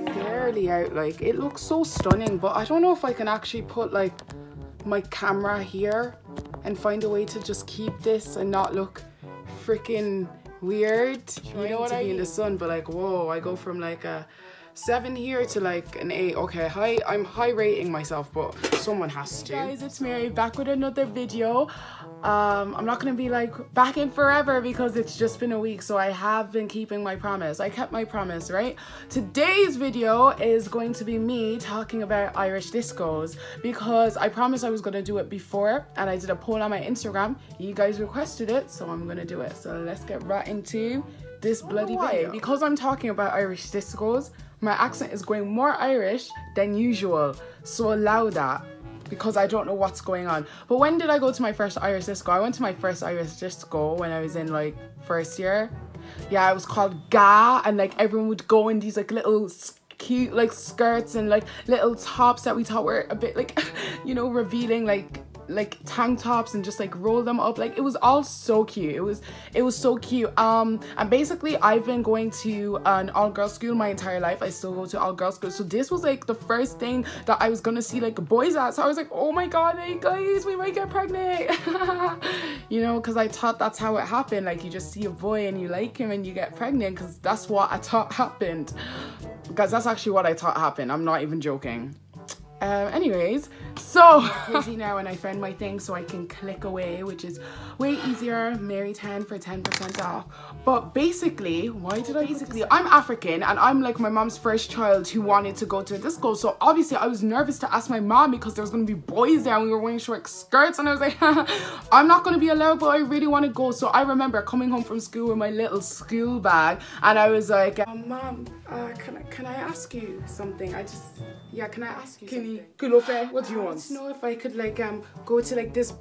Barely out, like it looks so stunning, but I don't know if I can actually put like my camera here and find a way to just keep this and not look freaking weird. You know what I mean? In the sun, but like, whoa, I go from like a 7 here to like an 8. Okay, I'm high rating myself, but someone has to. Hey guys, it's Mary back with another video. I'm not gonna be like back in forever because it's just been a week, so I have been keeping my promise. I kept my promise, right? Today's video is going to be me talking about Irish discos because I promised I was gonna do it before, and I did a poll on my Instagram. You guys requested it, so I'm gonna do it. So let's get right into this bloody video. Because I'm talking about Irish discos, my accent is going more Irish than usual, so allow that because I don't know what's going on. But when did I go to my first Irish disco? I went to my first Irish disco when I was in like first year. Yeah, it was called Ga, and like everyone would go in these like little cute like skirts and like little tops that we thought were a bit like you know, revealing, like tank tops, and just like roll them up. Like it was all so cute. It was so cute. And basically I've been going to an all-girls school my entire life. I still go to all-girls school, so this was like the first thing that I was gonna see like boys at. So I was like, oh my god, hey guys, we might get pregnant. You know, because I thought that's how it happened. Like you just see a boy and you like him and you get pregnant, because that's what I thought happened. Because that's actually what I thought happened. I'm not even joking. Anyways, so busy now and I found my thing so I can click away, which is way easier. Mary 10 for 10% off. But basically, I'm African and I'm like my mom's first child who wanted to go to a disco. So obviously I was nervous to ask my mom because there was going to be boys there and we were wearing short skirts, and I was like, I'm not going to be allowed, but I really want to go. So I remember coming home from school with my little school bag and I was like, Mom, can I ask you something? Can I ask you something? What do you want? I want to know if I could like go to like this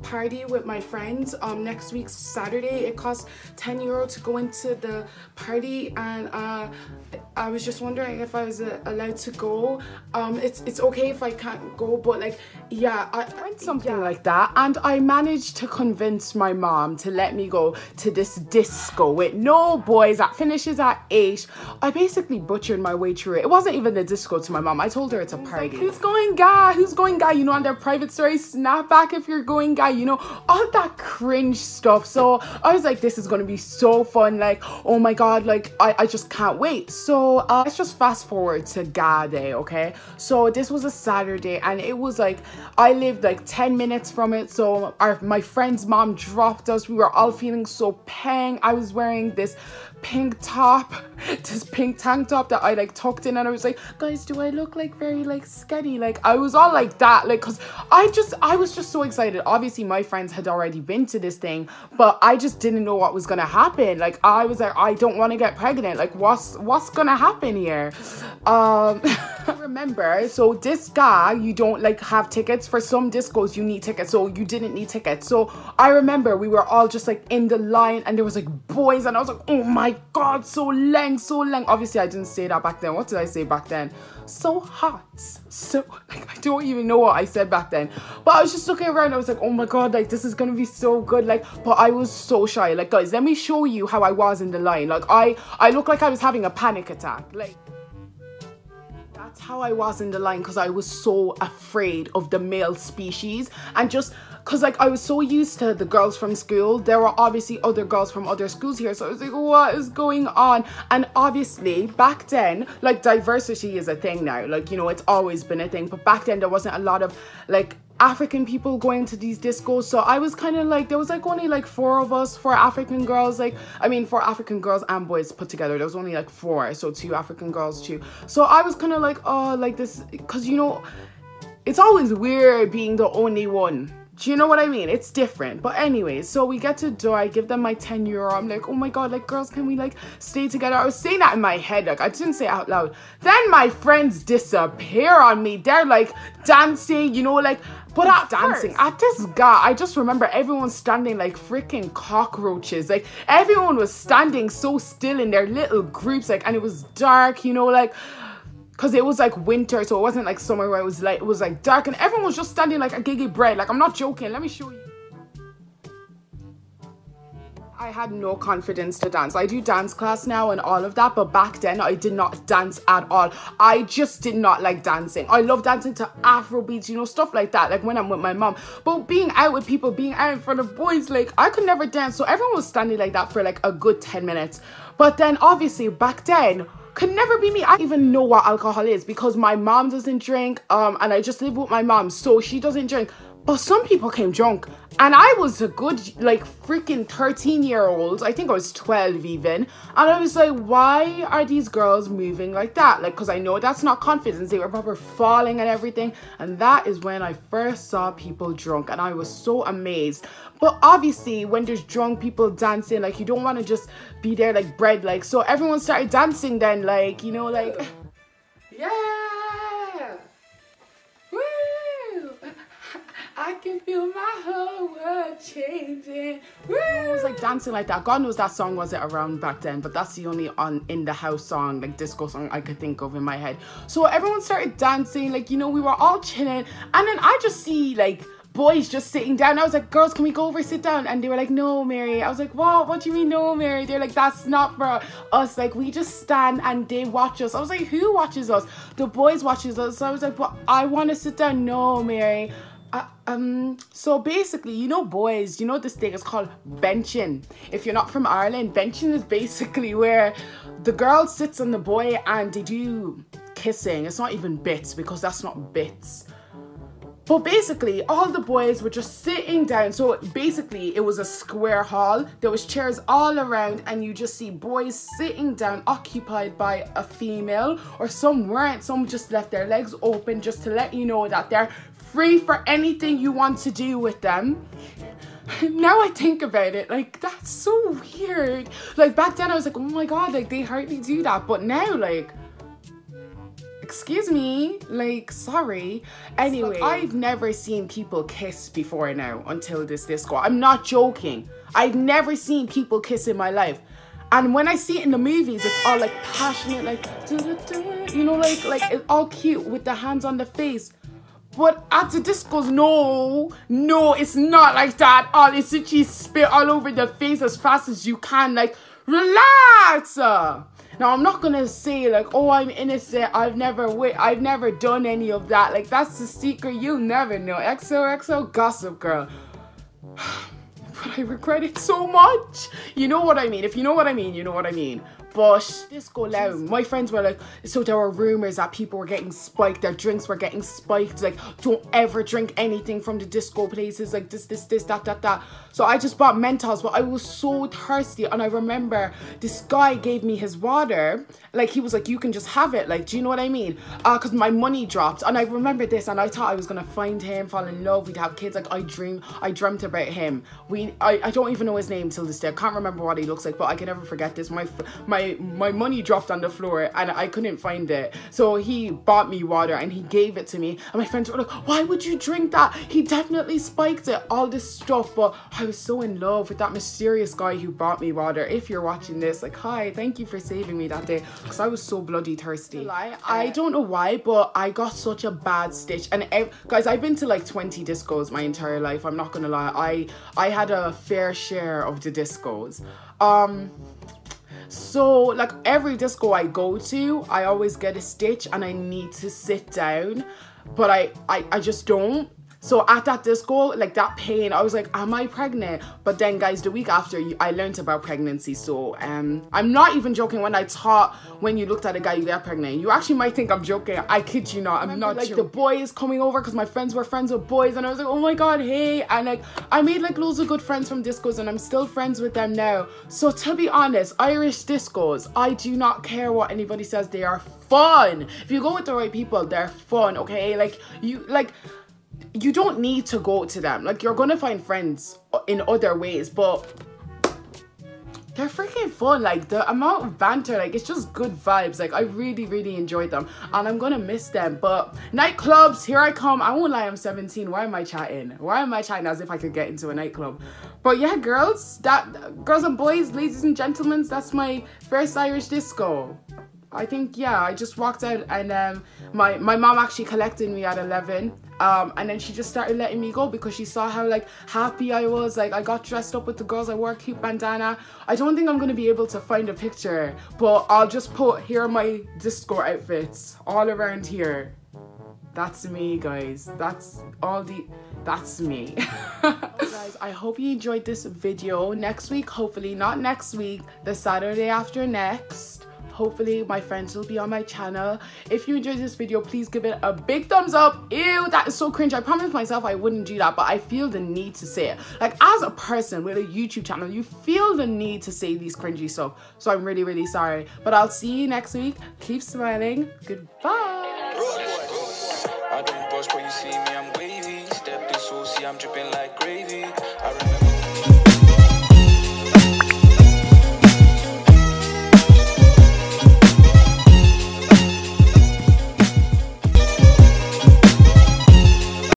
party with my friends next week Saturday. It costs €10 to go into the party, and I was just wondering if I was allowed to go. It's okay if I can't go, but like, yeah, I went something like that, and I managed to convince my mom to let me go to this disco with no boys that finishes at 8. I basically butchered my way through it. It wasn't even a disco to my mom. I told her it's a party. Like, who's going Ga? Who's going Ga? You know, on their private story, snap back if you're going Ga, you know, all that cringe stuff. So I was like, this is gonna be so fun. Like, oh my god, like I just can't wait. So let's just fast forward to Ga day, okay? So this was a Saturday and it was like, I lived like 10 minutes from it. So my friend's mom dropped us. We were all feeling so pang. I was wearing this pink top, this pink tank top that I like tucked in, and I was like, guys, do I look like very like skinny? Like I was all like that, like, because I was just so excited. Obviously my friends had already been to this thing, but I just didn't know what was gonna happen. Like I was like, I don't want to get pregnant. Like what's gonna happen here? I remember, so this guy, you don't like have tickets. For some discos you need tickets, so you didn't need tickets. So I remember we were all just like in the line and there was like boys, and I was like, oh my god, so lang. Obviously I didn't say that back then. What did I say back then? So hot. So like, I don't even know what I said back then, but I was just looking around. I was like, oh my god, like this is gonna be so good. Like, but I was so shy. Like, guys, let me show you how I was in the line. Like I looked like I was having a panic attack. Like, that's how I was in the line, because I was so afraid of the male species. And just because like I was so used to the girls from school, there were obviously other girls from other schools here, so I was like, what is going on? And obviously back then, like, diversity is a thing now, like, you know, it's always been a thing, but back then there wasn't a lot of like African people going to these discos. So I was kind of like, there was like only like 4 of us, 4 African girls, like, I mean 4 African girls and boys put together. There was only like 4, so 2 African girls too. So I was kind of like, oh, like this, because, you know, it's always weird being the only one. Do you know what I mean? It's different. But anyways, so we get to door. I give them my €10. I'm like, oh my god, like, girls, can we like stay together? I was saying that in my head, like I didn't say it out loud. Then my friends disappear on me. They're like dancing, you know, like, but at dancing at this guy, I just remember everyone standing like freaking cockroaches. Like everyone was standing so still in their little groups, like, and it was dark, you know, like, because it was like winter, so it wasn't like summer where it was like dark, and everyone was just standing like a giggy bread. Like, I'm not joking, let me show you. I had no confidence to dance. I do dance class now and all of that, but back then I did not dance at all. I just did not like dancing. I love dancing to Afro beats, you know, stuff like that, like when I'm with my mom. But being out with people, being out in front of boys, like I could never dance. So everyone was standing like that for like a good 10 minutes. But then obviously back then, could never be me. I don't even know what alcohol is because my mom doesn't drink, and I just live with my mom, so she doesn't drink. But some people came drunk, and I was a good, like, freaking 13-year-old. I think I was 12 even. And I was like, why are these girls moving like that? Like, because I know that's not confidence. They were proper falling and everything. And that is when I first saw people drunk, and I was so amazed. But obviously, when there's drunk people dancing, like, you don't want to just be there like bread. Like, so everyone started dancing then, like, you know, like, yeah. I can feel my whole world changing. Woo! I was like dancing like that. God knows that song wasn't around back then, but that's the only in the house song, like disco song I could think of in my head. So everyone started dancing, like, you know, we were all chilling. And then I just see like boys just sitting down. I was like, girls, can we go over, sit down? And they were like, no, Mary. I was like, what do you mean no, Mary? They're like, that's not for us. Like, we just stand and they watch us. I was like, who watches us? The boys watches us. So I was like, but I want to sit down. No, Mary. So basically, you know, boys, you know, this thing is called benching. If you're not from Ireland, benching is basically where the girl sits on the boy and they do kissing. It's not even bits, because that's not bits. But basically, all the boys were just sitting down. So basically, it was a square hall. There was chairs all around, and you just see boys sitting down, occupied by a female, or some weren't. Some just left their legs open just to let you know that they're free for anything you want to do with them. Now I think about it, like, that's so weird. Like, back then I was like, oh my God, like, they hardly do that. But now, like, excuse me, like, sorry. Anyway, I've never seen people kiss before now until this disco. I'm not joking. I've never seen people kiss in my life. And when I see it in the movies, it's all like passionate, like, you know, like it's all cute with the hands on the face. But at the discos, no, it's not like that. All it's literally spit all over the face as fast as you can. Like, relax. Now, I'm not gonna say like, oh, I'm innocent. I've never done any of that. Like, that's the secret. You'll never know. XOXO gossip girl. But I regret it so much. You know what I mean? If you know what I mean, you know what I mean. But disco loud, my friends were like, so there were rumors that people were getting spiked, their drinks were getting spiked, like, don't ever drink anything from the disco places, like this, that. So I just bought Mentos, but I was so thirsty. And I remember this guy gave me his water, like, he was like, you can just have it, like, do you know what I mean? Because my money dropped. And I remember this, and I thought I was gonna find him, fall in love, we'd have kids. Like, I dreamt about him. I don't even know his name till this day. I can't remember what he looks like, but I can never forget this. My money dropped on the floor and I couldn't find it. So he bought me water and he gave it to me. And my friends were like, why would you drink that? He definitely spiked it, all this stuff. But I was so in love with that mysterious guy who bought me water. If you're watching this, like, hi, thank you for saving me that day, because I was so bloody thirsty. I don't know why, but I got such a bad stitch. And guys, I've been to like 20 discos my entire life. I'm not gonna lie. I had a fair share of the discos. So like every disco I go to, I always get a stitch and I need to sit down, but I just don't. So at that disco, like that pain, I was like, am I pregnant? But then guys, the week after, I learned about pregnancy. So I'm not even joking when I taught when you looked at a guy, you get pregnant. You actually might think I'm joking. I kid you not. I'm not like joking. The boys coming over because my friends were friends with boys, and I was like, oh my God, hey. And like, I made like loads of good friends from discos, and I'm still friends with them now. So to be honest, Irish discos, I do not care what anybody says. They are fun. If you go with the right people, they're fun, okay? Like, you don't need to go to them. Like, you're gonna find friends in other ways, but they're freaking fun. Like, the amount of banter, like, it's just good vibes. Like, I really enjoyed them, and I'm gonna miss them. But nightclubs, here I come. I won't lie, I'm 17. Why am I chatting? Why am I chatting as if I could get into a nightclub? But yeah, girls and boys, ladies and gentlemen, that's my first Irish disco. I think, yeah, I just walked out, and my mom actually collected me at 11, And then she just started letting me go because she saw how like happy I was. Like I got dressed up with the girls, I wore a cute bandana. I don't think I'm gonna be able to find a picture, but I'll just put, here are my disco outfits all around here. That's me, guys. That's me. Guys, I hope you enjoyed this video. Next week, hopefully, not next week, the Saturday after next, hopefully my friends will be on my channel. If you enjoyed this video, please give it a big thumbs up. Ew, that is so cringe. I promised myself I wouldn't do that, but I feel the need to say it. Like, as a person with a YouTube channel, you feel the need to say these cringy stuff. So I'm really, really sorry. But I'll see you next week. Keep smiling. Goodbye. I don't boast, but you see me, I'm wavy. Step this so see I'm dripping like gravy. I